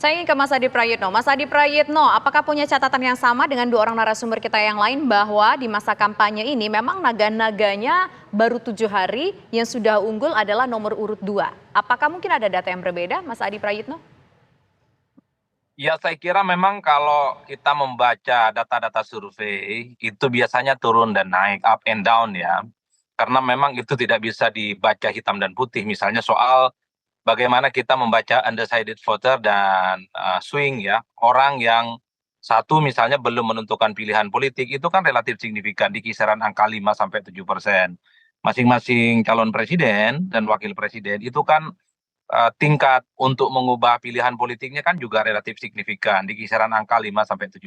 Saya ingin ke Mas Adi Prayitno. Mas Adi Prayitno, apakah punya catatan yang sama dengan dua orang narasumber kita yang lain bahwa di masa kampanye ini memang naga-naganya baru 7 hari yang sudah unggul adalah nomor urut 2. Apakah mungkin ada data yang berbeda, Mas Adi Prayitno? Ya, saya kira memang kalau kita membaca data-data survei, itu biasanya turun dan naik, up and down ya. Karena memang itu tidak bisa dibaca hitam dan putih. Misalnya soal bagaimana kita membaca undecided voter dan swing ya. Orang yang satu misalnya belum menentukan pilihan politik, itu kan relatif signifikan di kisaran angka 5-7%. Masing-masing calon presiden dan wakil presiden itu kan tingkat untuk mengubah pilihan politiknya kan juga relatif signifikan di kisaran angka 5-7%.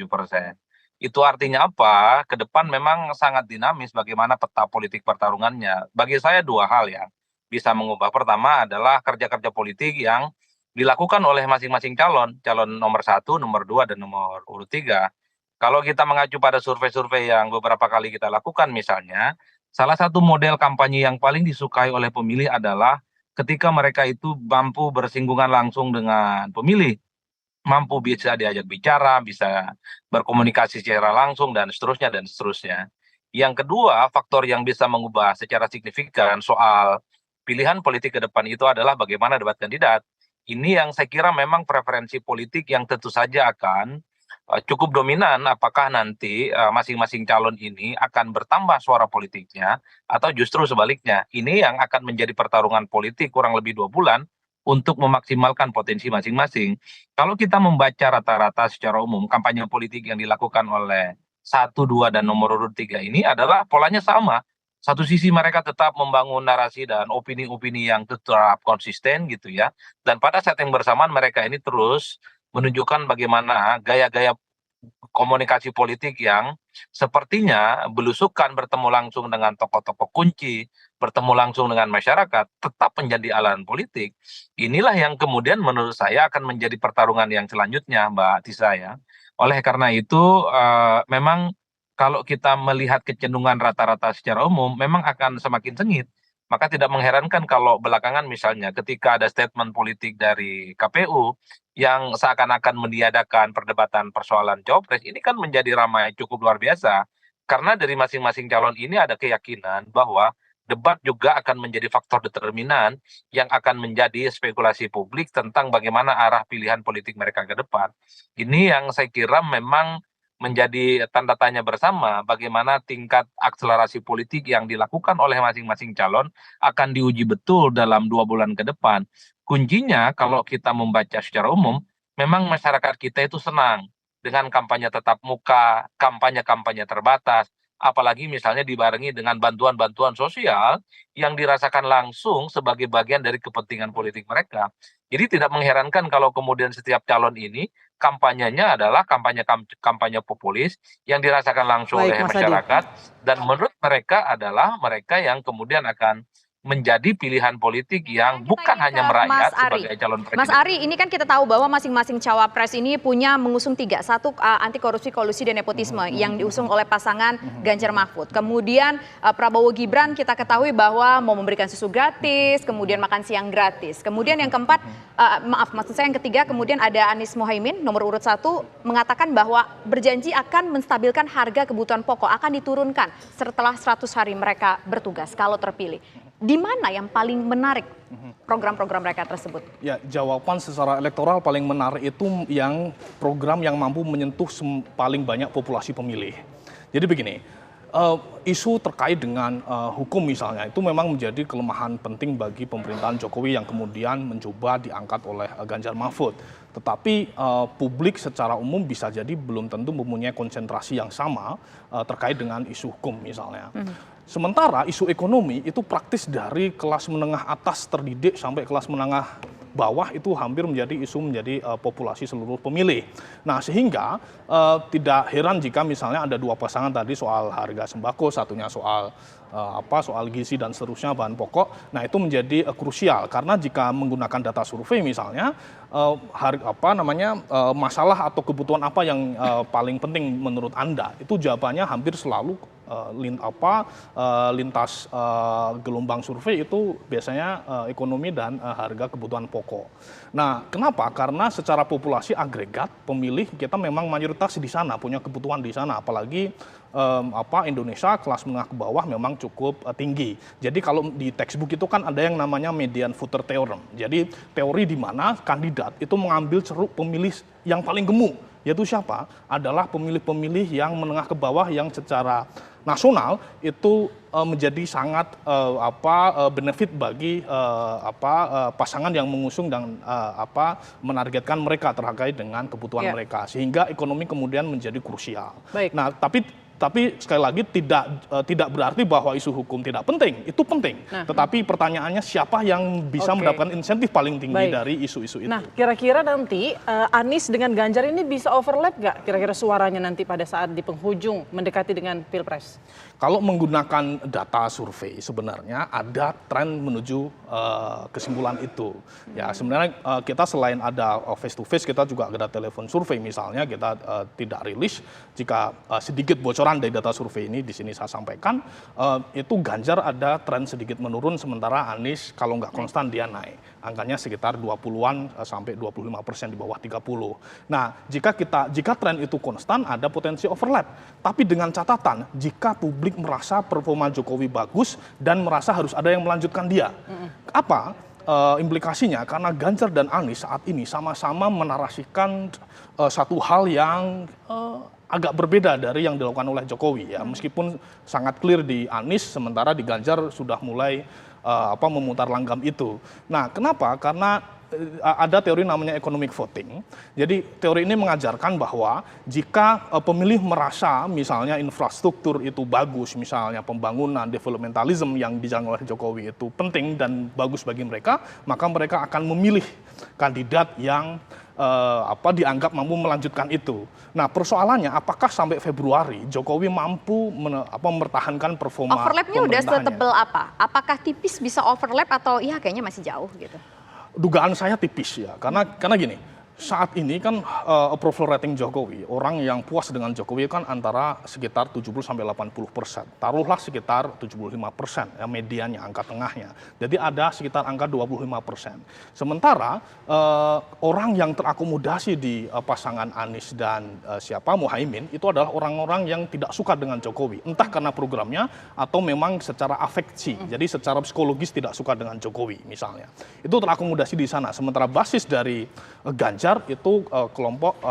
Itu artinya apa? Ke depan memang sangat dinamis bagaimana peta politik pertarungannya. Bagi saya dua hal yang bisa mengubah. Pertama adalah kerja-kerja politik yang dilakukan oleh masing-masing calon, calon nomor satu, nomor dua, dan nomor urut tiga. Kalau kita mengacu pada survei-survei yang beberapa kali kita lakukan misalnya, salah satu model kampanye yang paling disukai oleh pemilih adalah ketika mereka itu mampu bersinggungan langsung dengan pemilih, mampu bisa diajak bicara, bisa berkomunikasi secara langsung, dan seterusnya, dan seterusnya. Yang kedua, faktor yang bisa mengubah secara signifikan soal pilihan politik ke depan itu adalah bagaimana debat kandidat. Ini yang saya kira memang preferensi politik yang tentu saja akan cukup dominan apakah nanti masing-masing calon ini akan bertambah suara politiknya atau justru sebaliknya. Ini yang akan menjadi pertarungan politik kurang lebih 2 bulan untuk memaksimalkan potensi masing-masing. Kalau kita membaca rata-rata secara umum kampanye politik yang dilakukan oleh satu, dua, dan nomor urut tiga ini adalah polanya sama. Satu sisi mereka tetap membangun narasi dan opini-opini yang tetap konsisten gitu ya. Dan pada saat yang bersamaan mereka ini terus menunjukkan bagaimana gaya-gaya komunikasi politik yang sepertinya belusukan bertemu langsung dengan tokoh-tokoh kunci, bertemu langsung dengan masyarakat, tetap menjadi alat politik. Inilah yang kemudian menurut saya akan menjadi pertarungan yang selanjutnya, Mbak Tisa ya. Oleh karena itu, memang kalau kita melihat kecenderungan rata-rata secara umum, memang akan semakin sengit. Maka tidak mengherankan kalau belakangan misalnya ketika ada statement politik dari KPU yang seakan-akan meniadakan perdebatan persoalan cawapres, ini kan menjadi ramai cukup luar biasa. Karena dari masing-masing calon ini ada keyakinan bahwa debat juga akan menjadi faktor determinan yang akan menjadi spekulasi publik tentang bagaimana arah pilihan politik mereka ke depan. Ini yang saya kira memang menjadi tanda tanya bersama bagaimana tingkat akselerasi politik yang dilakukan oleh masing-masing calon akan diuji betul dalam 2 bulan ke depan. Kuncinya kalau kita membaca secara umum, memang masyarakat kita itu senang dengan kampanye tatap muka, kampanye-kampanye terbatas, apalagi misalnya dibarengi dengan bantuan-bantuan sosial yang dirasakan langsung sebagai bagian dari kepentingan politik mereka. Jadi tidak mengherankan kalau kemudian setiap calon ini kampanyenya adalah kampanye populis yang dirasakan langsung Baik, oleh Mas Adi. masyarakat, dan menurut mereka adalah mereka yang kemudian akan menjadi pilihan politik yang Sekarang kita bukan ingin hanya ke Mas merayat Ari. sebagai calon Mas presiden. Ari, ini kan kita tahu bahwa masing-masing cawapres ini punya mengusung tiga. Satu, anti korupsi, kolusi, dan nepotisme yang diusung oleh pasangan Ganjar Mahfud. Kemudian Prabowo Gibran kita ketahui bahwa mau memberikan susu gratis, kemudian makan siang gratis. Kemudian yang keempat, maksud saya yang ketiga, kemudian ada Anies Mohaimin, nomor urut 1, mengatakan bahwa berjanji akan menstabilkan harga kebutuhan pokok, akan diturunkan setelah 100 hari mereka bertugas kalau terpilih. Di mana yang paling menarik program-program mereka tersebut? Ya, jawaban secara elektoral paling menarik itu yang program yang mampu menyentuh paling banyak populasi pemilih. Jadi begini, isu terkait dengan hukum misalnya itu memang menjadi kelemahan penting bagi pemerintahan Jokowi yang kemudian mencoba diangkat oleh Ganjar Mahfud. Tetapi publik secara umum bisa jadi belum tentu mempunyai konsentrasi yang sama terkait dengan isu hukum misalnya. Sementara isu ekonomi itu praktis dari kelas menengah atas terdidik sampai kelas menengah bawah itu hampir menjadi isu menjadi populasi seluruh pemilih. Nah sehingga tidak heran jika misalnya ada dua pasangan tadi soal harga sembako, satunya soal soal gizi dan seterusnya bahan pokok. Nah itu menjadi krusial karena jika menggunakan data survei misalnya masalah atau kebutuhan apa yang paling penting menurut Anda itu jawabannya hampir selalu lintas gelombang survei itu biasanya ekonomi dan harga kebutuhan pokok. Nah, kenapa? Karena secara populasi agregat pemilih kita memang mayoritas di sana, punya kebutuhan di sana, apalagi Indonesia kelas menengah ke bawah memang cukup tinggi. Jadi kalau di textbook itu kan ada yang namanya median voter theorem. Jadi teori di mana kandidat itu mengambil ceruk pemilih yang paling gemuk. Yaitu siapa? Adalah pemilih-pemilih yang menengah ke bawah yang secara nasional itu menjadi sangat benefit bagi pasangan yang mengusung dan menargetkan mereka terkait dengan kebutuhan mereka, sehingga ekonomi kemudian menjadi krusial. Baik. Nah, tapi sekali lagi tidak berarti bahwa isu hukum tidak penting, itu penting. Tetapi pertanyaannya siapa yang bisa mendapatkan insentif paling tinggi dari isu-isu itu. Nah, kira-kira nanti Anies dengan Ganjar ini bisa overlap nggak kira-kira suaranya nanti pada saat di penghujung mendekati dengan Pilpres? Kalau menggunakan data survei sebenarnya ada tren menuju kesimpulan itu. Ya, sebenarnya kita selain ada face to face, kita juga ada telepon survei misalnya, kita tidak rilis jika sedikit bocoran dari data survei ini di sini saya sampaikan, itu Ganjar ada tren sedikit menurun, sementara Anies kalau nggak konstan dia naik. Angkanya sekitar 20-an sampai 25% di bawah 30. Nah, jika tren itu konstan ada potensi overlap. Tapi dengan catatan jika publik merasa performa Jokowi bagus dan merasa harus ada yang melanjutkan dia. Apa implikasinya? Karena Ganjar dan Anies saat ini sama-sama menarasikan satu hal yang agak berbeda dari yang dilakukan oleh Jokowi ya, meskipun sangat clear di Anies, sementara di Ganjar sudah mulai memutar langgam itu. Nah, kenapa? Karena ada teori namanya economic voting. Jadi teori ini mengajarkan bahwa jika pemilih merasa misalnya infrastruktur itu bagus, misalnya pembangunan, developmentalism yang dijalankan oleh Jokowi itu penting dan bagus bagi mereka, maka mereka akan memilih kandidat yang dianggap mampu melanjutkan itu. Nah, persoalannya apakah sampai Februari Jokowi mampu mempertahankan performa Overlapnya udah pemerintahannya? setebel apa? Apakah tipis bisa overlap atau ya kayaknya masih jauh gitu? Dugaan saya tipis ya, karena gini, saat ini kan approval rating Jokowi, orang yang puas dengan Jokowi kan antara sekitar 70-80%. Taruhlah sekitar 75%, ya mediannya, angka tengahnya. Jadi ada sekitar angka 25%. Sementara orang yang terakomodasi di pasangan Anies dan Muhaimin, itu adalah orang-orang yang tidak suka dengan Jokowi. Entah karena programnya atau memang secara afeksi, jadi secara psikologis tidak suka dengan Jokowi misalnya. Itu terakomodasi di sana. Sementara basis dari Ganjar itu kelompok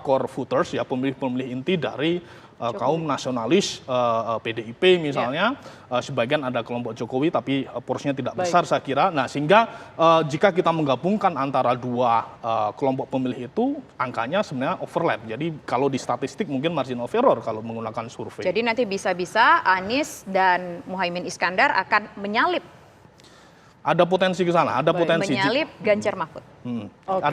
core voters ya, pemilih-pemilih inti dari kaum nasionalis PDIP misalnya, sebagian ada kelompok Jokowi tapi porsinya tidak besar saya kira. Nah, sehingga jika kita menggabungkan antara dua kelompok pemilih itu, angkanya sebenarnya overlap. Jadi kalau di statistik mungkin margin of error kalau menggunakan survei. Jadi nanti bisa-bisa Anies dan Muhaimin Iskandar akan menyalip Ada potensi ke sana, ada potensi. menyalip Ganjar Mahfud.